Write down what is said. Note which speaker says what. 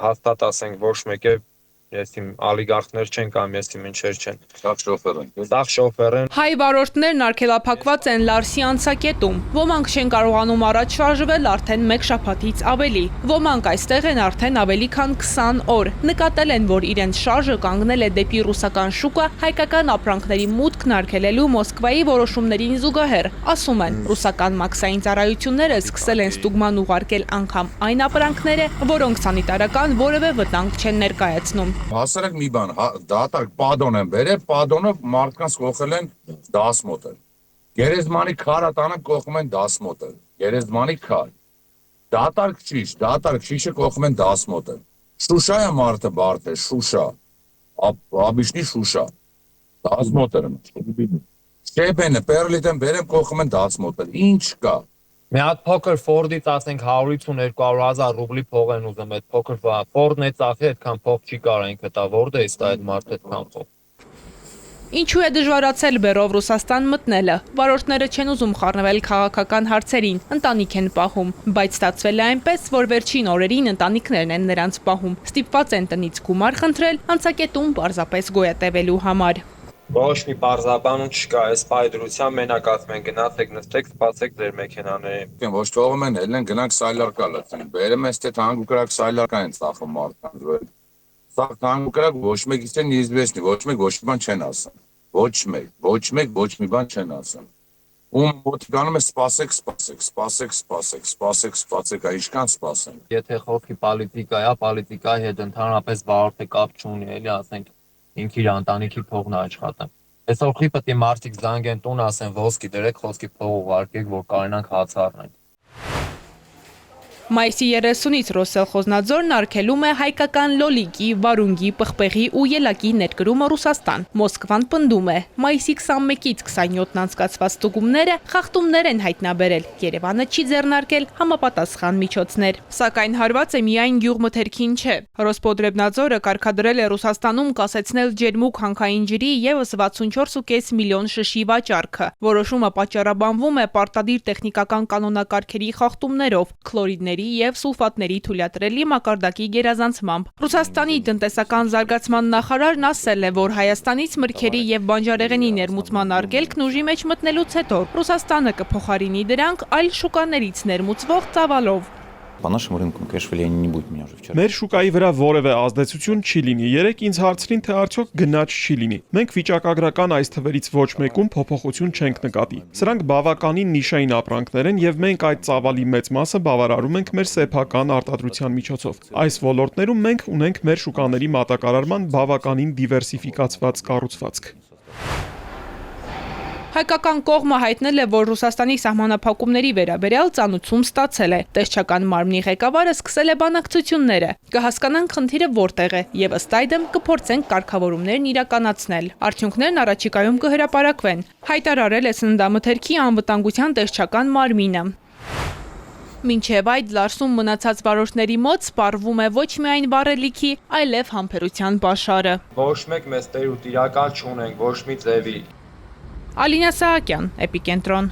Speaker 1: հաստատ ասենք ոչ մեկը ես իմ ալիգարխներ չեն կամ ես իմ ինչեր չեն։ Սաղ շոֆեր են։
Speaker 2: Հայ վարորդներն արգելափակված են Լարսի անցակետում։ Ոմանք չեն կարողանում առաջ շարժվել արդեն 1 շաբաթից ավելի։ Ոմանք այստեղ են արդեն ավելի քան 20 օր։ Նկատել են, որ իրենց շարժը կանգնել է դեպի ռուսական շուկա հայկական ապրանքների մուտքն արգելելու Մոսկվայի որոշումներին զուգահեռ։ Ասում են, ռուսական մաքսային ծառայությունները սկսել են ստուգման ուղարկել անգամ այն ապրանքները, որոնք սանիտարական որևէ վտանգ չեն ներկայացնում։
Speaker 3: Հասարակ մի բան, դատարկ պադոն են բերել, պադոնը մարդկանց կողել են 10 մոտ։ Գերեզմանի քարը տանը կողում են 10 մոտ։ Գերեզմանի քար։ Դատարկ շիշը կողում են 10 մոտ։ Շուշայա մարդը բարդ է, Շուշա։ Աբիշնի Շուշա։ 10 մոտ են։ Շեփենը, Պերլիտեն բերեմ կողում են 10 մոտ։ Ինչ կա։
Speaker 1: Մի հատ փոքր Ford-ից ասենք 150-200,000 ռուբլի փող են ուզում, այդ փոքր Ford-ն է ծախի, այդքան փող չի կարող ինքը տա, որտե՞ղ է այդ մարդը այդքան փող։
Speaker 2: Ինչու է դժվարացել բեռով Ռուսաստան մտնելը։ Վարորդները չեն ուզում խառնվել քաղաքական հարցերին, ընտանիք են պահում, բայց ստացվել է այնպես, որ վերջին օրերին ընտանիքներն են նրանց պահում, ստիպված են տնից գումար խնդրել անցակետում պարզապես գոյատևելու համար։
Speaker 1: Ոչ մի պարզաբանում չկա, այս պայդրության մենակ ասում են գնացեք նստեք, սպասեք ձեր մեքենաներին։
Speaker 3: Ոչ թողում են, ելնեն գնանք սայլարկա լցնեն։ Բերեմ էստե թանկ ու կրակ սայլարկա են ծախում մարդկանց։ Սա թանկ ու կրակ ոչ մեկից են իզվեսնի, ոչ մեկ ոչ մի բան չեն ասում։ Ոչ մի բան չեն ասում։ Ում մոտիկանում է սպասեք, ինչքան սպասենք։
Speaker 1: Եթե խոսքի պոլիտիկա է, պոլիտիկայի հետ ընդհանրապես վարորդը կապ չունի, էլի ասենք ինքը իր ընտանիքի փողն աշխատում։ Այսօր պետք է մարդիկ զանգեն տուն ասեն ոսկի դրեք, խոսքի փող ուղարկեք, որ կարողանանք հաց առնենք։
Speaker 2: Մայիսի 30-ից Ռոսելխոզնաձորն արգելում է հայկական լոլիկի, վարունգի, պղպեղի ու ելակի ներկրումը Ռուսաստան։ Մոսկվան պնդում է, մայիսի 21-ից 27-ն անցկացված ստուգումները խախտումներ են հայտնաբերել, Երևանը չի ձեռնարկել համապատասխան միջոցներ։ Սակայն հարված է միայն գյուղմթերքին չէ։ Ռոսպոտրեբնաձորը կարգադրել է Ռուսաստանում կասեցնել ջերմուկ հանքային ջրի ևս 64.5 միլիոն շշի վաճառքը։ Որոշումը պատճառաբանվում է պարտադիր տեխնիկական կանոնակարգերի խախտումներով, քլորիդների և սուլֆատների թույլատրելի մակարդակի գերազանցմամբ։ Ռուսաստանի տնտեսական զարգացման նախարարն ասել է, որ Հայաստանից մրգերի և բանջարեղենի ներմուծման արգելքն ուժի մեջ մտնելուց հետո Ռուսաստանը կփոխարինի դրանք այլ շուկաներից ներմուծվող ծավալով։
Speaker 4: Մեր շուկայի վրա որևէ ազդեցություն չի լինի։ Երեկ ինձ հարցրին, թե արդյոք գնաճ չի լինի։ Մենք վիճակագրական այս թվերից ոչ մեկում փոփոխություն չենք նկատի։ Սրանք բավականին նիշային ապրանքներ են եւ մենք այդ ծավալի մեծ մասը բավարարում ենք մեր սեփական արտադրության միջոցով։ Այս ոլորտներում մենք ունենք մեր շուկաների մատակարարման բավականին դիվերսիֆիկացված կառուցվածք։
Speaker 2: Հայկական կողմը հայտնել է, որ Ռուսաստանի սահմանափակումների վերաբերյալ ծանուցում ստացել է։ Տեսչական մարմնի ղեկավարը սկսել է բանակցությունները։ Կհասկանանք խնդիրը որտեղ է եւ ըստ այդմ կփորձենք կարգավորումներն իրականացնել։ Արդյունքներն առաջիկայում կհրապարակվեն, հայտարարել է Սննդամթերքի անվտանգության տեսչական մարմինը։ Մինչև այդ Լարսում մնացած վարորդների մոտ սպառվում է ոչ միայն վառելիքի, այլև համբերության պաշարը։
Speaker 1: Ոչ մեկ մեզ տեր ու տիրակալ չունենք, ոչ մի ձևի։
Speaker 2: Ալինա Սահակյան, Էպիկենտրոն։